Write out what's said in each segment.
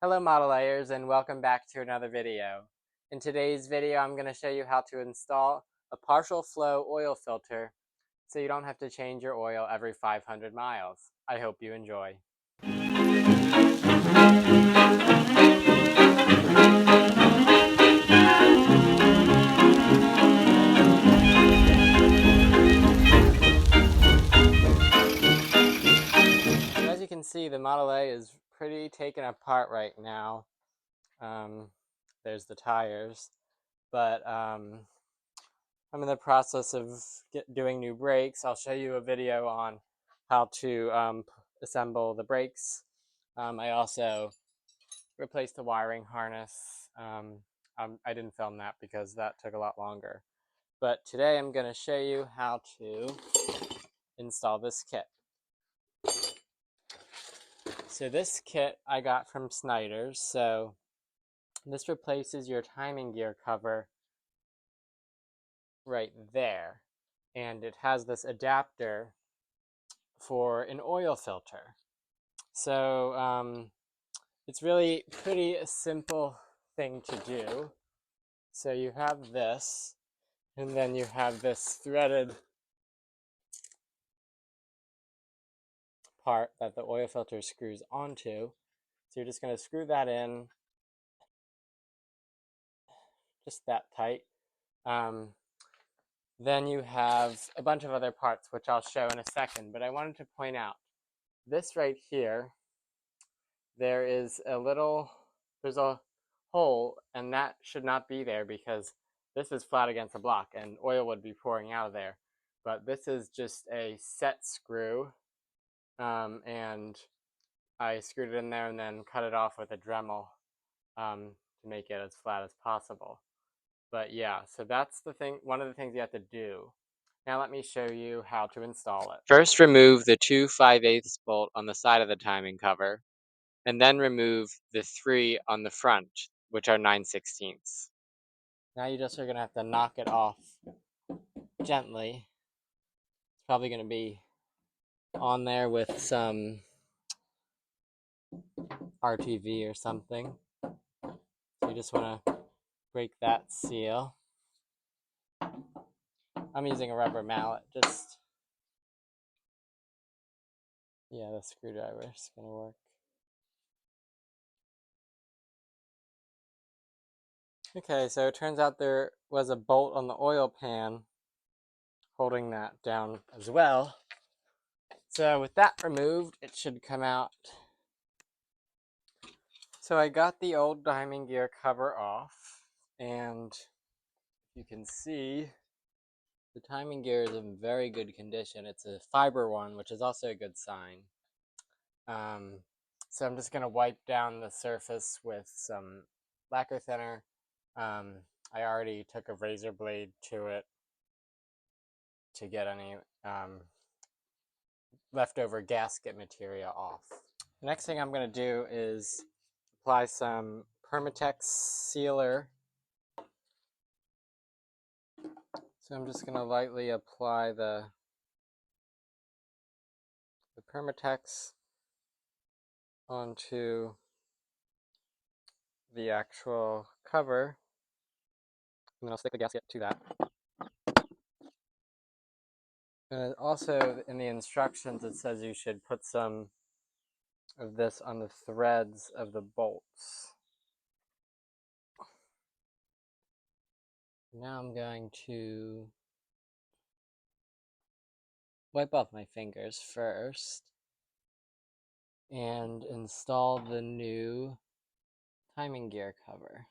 Hello model layers and welcome back to another video. In today's video I'm going to show you how to install a partial flow oil filter so you don't have to change your oil every 500 miles. I hope you enjoy. As you can see, the Model A is pretty taken apart right now. There's the tires, but I'm in the process of doing new brakes. I'll show you a video on how to assemble the brakes. I also replaced the wiring harness. I didn't film that because that took a lot longer. But today I'm going to show you how to install this kit. So this kit I got from Snyder's. So this replaces your timing gear cover right there. And it has this adapter for an oil filter. So it's really pretty simple thing to do. So you have this, and then you have this threaded part that the oil filter screws onto. So you're just going to screw that in just that tight. Then you have a bunch of other parts, which I'll show in a second. But I wanted to point out this right here. There's a hole, and that should not be there because this is flat against the block and oil would be pouring out of there. But this is just a set screw, and I screwed it in there and then cut it off with a Dremel to make it as flat as possible. But yeah, so that's the thing. One of the things you have to do. Now let me show you how to install it. First, remove the 2 5/8 bolt on the side of the timing cover, and then remove the 3 on the front, which are 9/16. Now you just are going to have to knock it off gently. It's probably going to be on there with some RTV or something. So you just want to break that seal. I'm using a rubber mallet, yeah, the screwdriver is going to work. Okay, so it turns out there was a bolt on the oil pan holding that down as well. So with that removed, it should come out. So I got the old timing gear cover off, and you can see the timing gear is in very good condition. It's a fiber one, which is also a good sign. So I'm just going to wipe down the surface with some lacquer thinner. I already took a razor blade to it to get any leftover gasket material off. The next thing I'm going to do is apply some Permatex sealer. So I'm just going to lightly apply the Permatex onto the actual cover, and then I'll stick the gasket to that. And also in the instructions it says you should put some of this on the threads of the bolts. Now I'm going to wipe off my fingers first and install the new timing gear cover.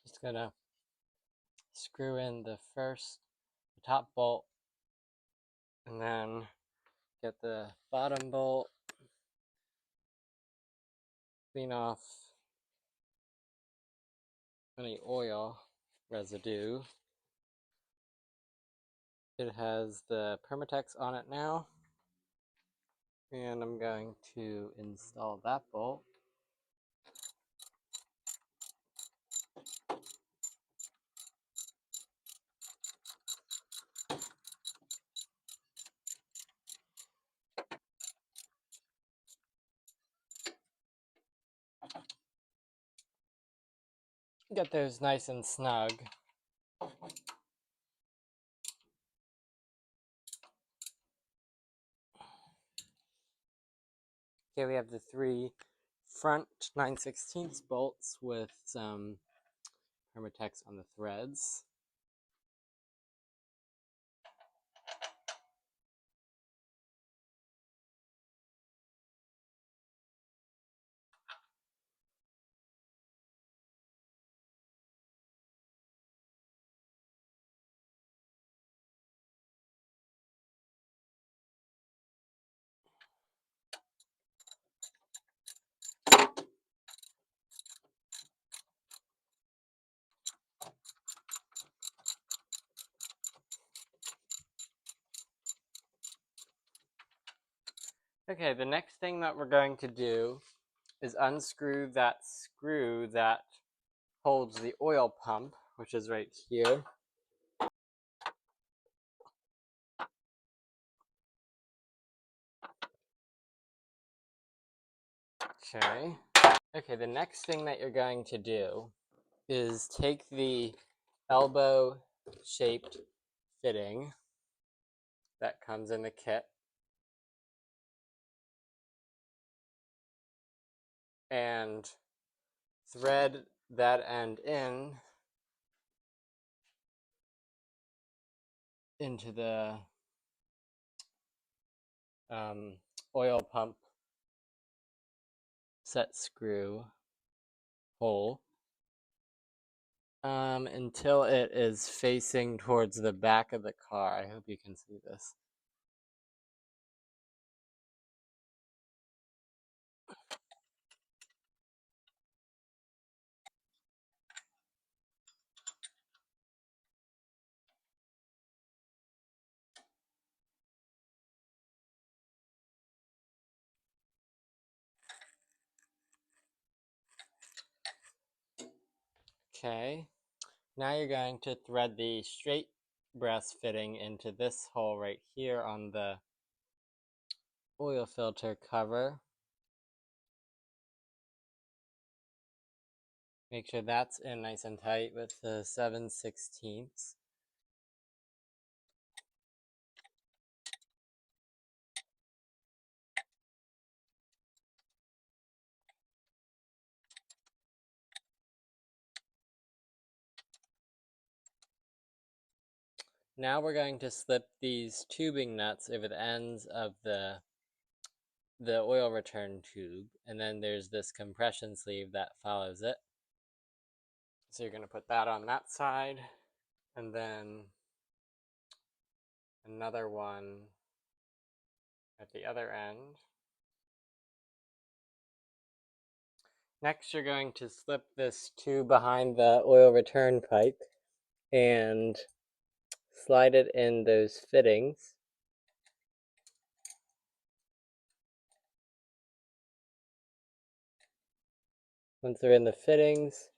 Just gonna screw in the top bolt, and then get the bottom bolt, clean off any oil residue. It has the Permatex on it now. And I'm going to install that bolt. Get those nice and snug. Okay, we have the 3 front 9/16 bolts with some Permatex on the threads. Okay, the next thing that we're going to do is unscrew that screw that holds the oil pump, which is right here. Okay. Okay, the next thing that you're going to do is take the elbow-shaped fitting that comes in the kit and thread that end into the oil pump set screw hole until it is facing towards the back of the car. I hope you can see this. Okay, now you're going to thread the straight brass fitting into this hole right here on the oil filter cover. Make sure that's in nice and tight with the 7/16. Now we're going to slip these tubing nuts over the ends of the oil return tube, and then there's this compression sleeve that follows it. So you're going to put that on that side, and then another one at the other end. Next, you're going to slip this tube behind the oil return pipe and slide it in those fittings. Once they're in the fittings,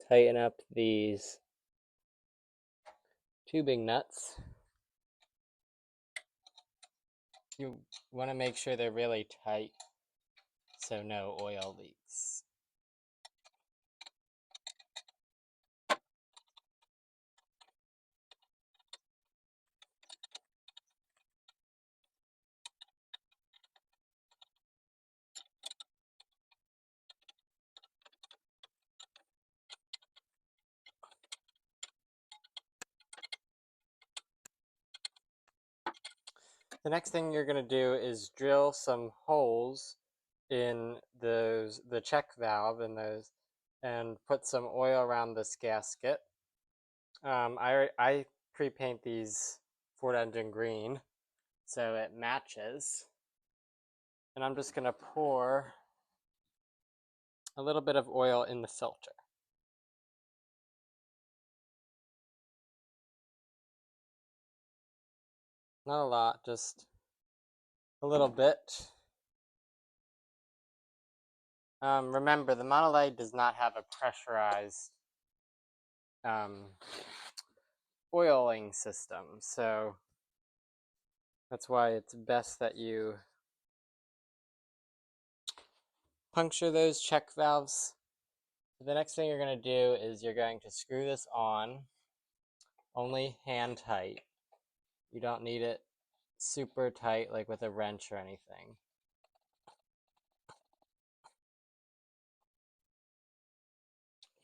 tighten up these tubing nuts. You want to make sure they're really tight so no oil leaks. The next thing you're going to do is drill some holes in the check valve in those and put some oil around this gasket. I pre-paint these Ford engine green so it matches. And I'm just going to pour a little bit of oil in the filter. Not a lot, just a little bit. Remember, the Model A does not have a pressurized oiling system, so that's why it's best that you puncture those check valves. The next thing you're going to do is you're going to screw this on, only hand tight. You don't need it super tight like with a wrench or anything.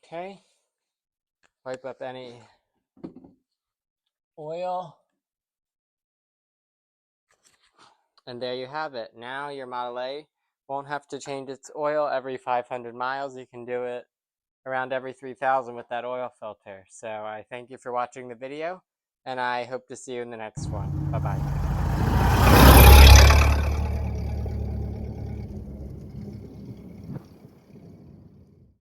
Okay, wipe up any oil. And there you have it. Now your Model A won't have to change its oil every 500 miles. You can do it around every 3,000 with that oil filter. So I thank you for watching the video, and I hope to see you in the next one. Bye-bye.